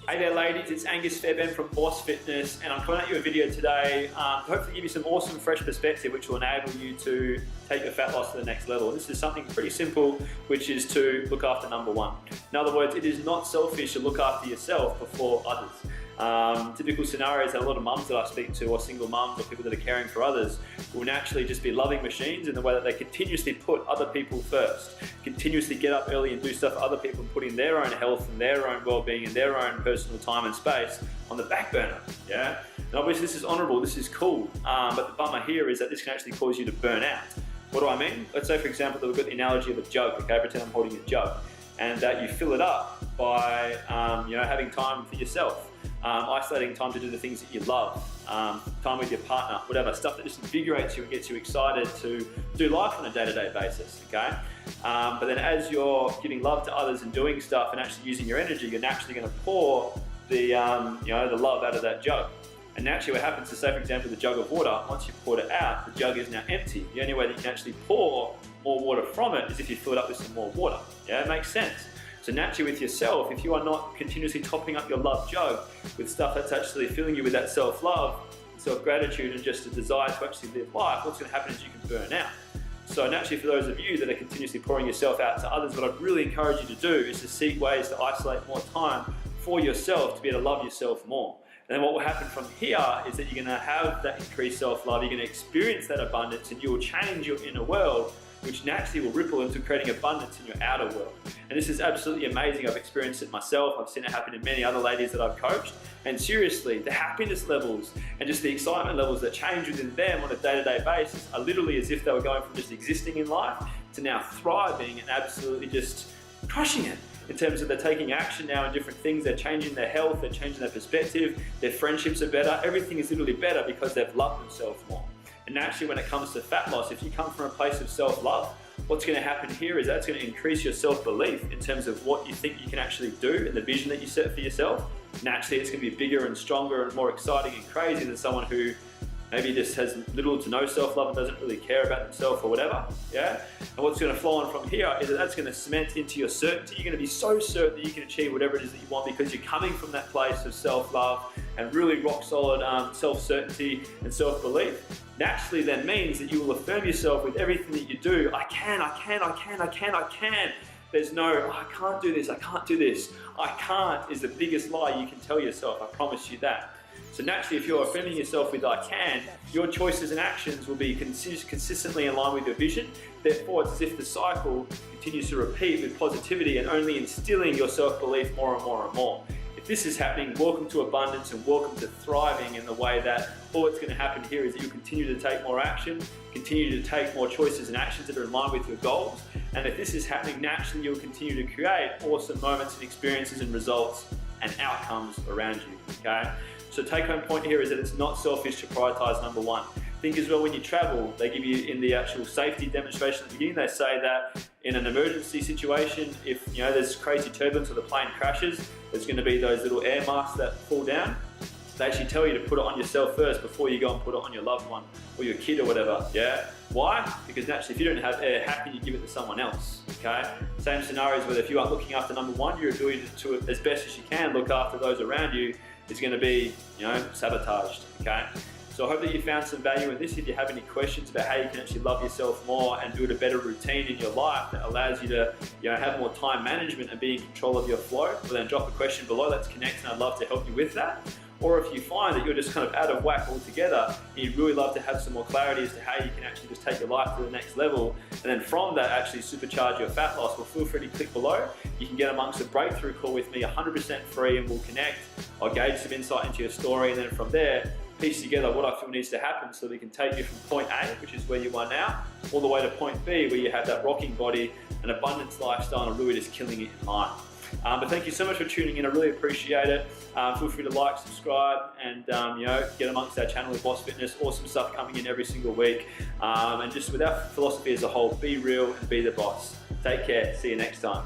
Hey there ladies, it's Angus from Boss Fitness, and I'm coming at you a video today to hopefully give you some awesome fresh perspective which will enable you to take your fat loss to the next level. This is something pretty simple, which is to look after number one. In other words, it is not selfish to look after yourself before others. Typical scenarios that a lot of mums that I speak to, or single mums, or people that are caring for others, will naturally just be loving machines in the way that they continuously put other people first, continuously get up early and do stuff for other people, and putting their own health and their own well-being and their own personal time and space on the back burner. Yeah, and obviously this is honourable, this is cool, but the bummer here is that this can actually cause you to burn out. What do I mean? Let's say, for example, that we've got the analogy of a jug. Okay, pretend I'm holding a jug, and that you fill it up by having time for yourself. Isolating time to do the things that you love, time with your partner, whatever, stuff that just invigorates you and gets you excited to do life on a day-to-day basis, okay? But then as you're giving love to others and doing stuff and actually using your energy, you're naturally going to pour the love out of that jug. And naturally what happens is, say for example, the jug of water, once you've poured it out, the jug is now empty. The only way that you can actually pour more water from it is if you fill it up with some more water. Yeah, it makes sense. So naturally with yourself, if you are not continuously topping up your love jug with stuff that's actually filling you with that self-love, self-gratitude, and just a desire to actually live life, what's going to happen is you can burn out. So naturally for those of you that are continuously pouring yourself out to others, what I'd really encourage you to do is to seek ways to isolate more time for yourself to be able to love yourself more. And then what will happen from here is that you're going to have that increased self-love, you're going to experience that abundance, and you will change your inner world, which naturally will ripple into creating abundance in your outer world. And this is absolutely amazing. I've experienced it myself. I've seen it happen in many other ladies that I've coached. And seriously, the happiness levels and just the excitement levels that change within them on a day-to-day basis are literally as if they were going from just existing in life to now thriving and absolutely just crushing it. In terms of they're taking action now in different things, they're changing their health, they're changing their perspective, their friendships are better, everything is literally better because they've loved themselves more. And naturally when it comes to fat loss, if you come from a place of self-love, what's going to happen here is that's going to increase your self-belief in terms of what you think you can actually do and the vision that you set for yourself. Naturally it's going to be bigger and stronger and more exciting and crazy than someone who maybe just has little to no self-love and doesn't really care about themselves or whatever, yeah? And what's going to flow on from here is that that's going to cement into your certainty. You're going to be so certain that you can achieve whatever it is that you want because you're coming from that place of self-love and really rock solid self-certainty and self-belief. Naturally then means that you will affirm yourself with everything that you do. I can. There's no, oh, I can't do this, I can't do this. I can't is the biggest lie you can tell yourself, I promise you that. So naturally, if you're affirming yourself with I can, your choices and actions will be consistently in line with your vision. Therefore, it's as if the cycle continues to repeat with positivity and only instilling your self-belief more and more and more. If this is happening, welcome to abundance and welcome to thriving in the way that all that's going to happen here is that you'll continue to take more action, continue to take more choices and actions that are in line with your goals. And if this is happening naturally, you'll continue to create awesome moments and experiences and results and outcomes around you, okay? So take home point here is that it's not selfish to prioritize number one. Think as well when you travel, they give you in the actual safety demonstration at the beginning, they say that in an emergency situation, if there's crazy turbulence or the plane crashes, there's going to be those little air masks that fall down. They actually tell you to put it on yourself first before you go and put it on your loved one or your kid or whatever, yeah? Why? Because naturally if you don't have air, how can you give it to someone else, okay? Same scenarios where if you aren't looking after number one, your ability to, as best as you can, look after those around you is going to be, sabotaged, okay? So I hope that you found some value in this. If you have any questions about how you can actually love yourself more and build a better routine in your life that allows you to have more time management and be in control of your flow, well then drop a question below, let's connect and I'd love to help you with that. Or if you find that you're just kind of out of whack altogether, and you'd really love to have some more clarity as to how you can actually just take your life to the next level, and then from that actually supercharge your fat loss, well feel free to click below. You can get amongst a breakthrough call with me, 100% free, and we'll connect. I'll gauge some insight into your story, and then from there, piece together what I feel needs to happen so we can take you from point A, which is where you are now, all the way to point B, where you have that rocking body, an abundance lifestyle, and really just killing it in life. But thank you so much for tuning in. I really appreciate it. Feel free to like, subscribe, and get amongst our channel with Boss Fitness. Awesome stuff coming in every single week. And just with our philosophy as a whole, be real and be the boss. Take care. See you next time.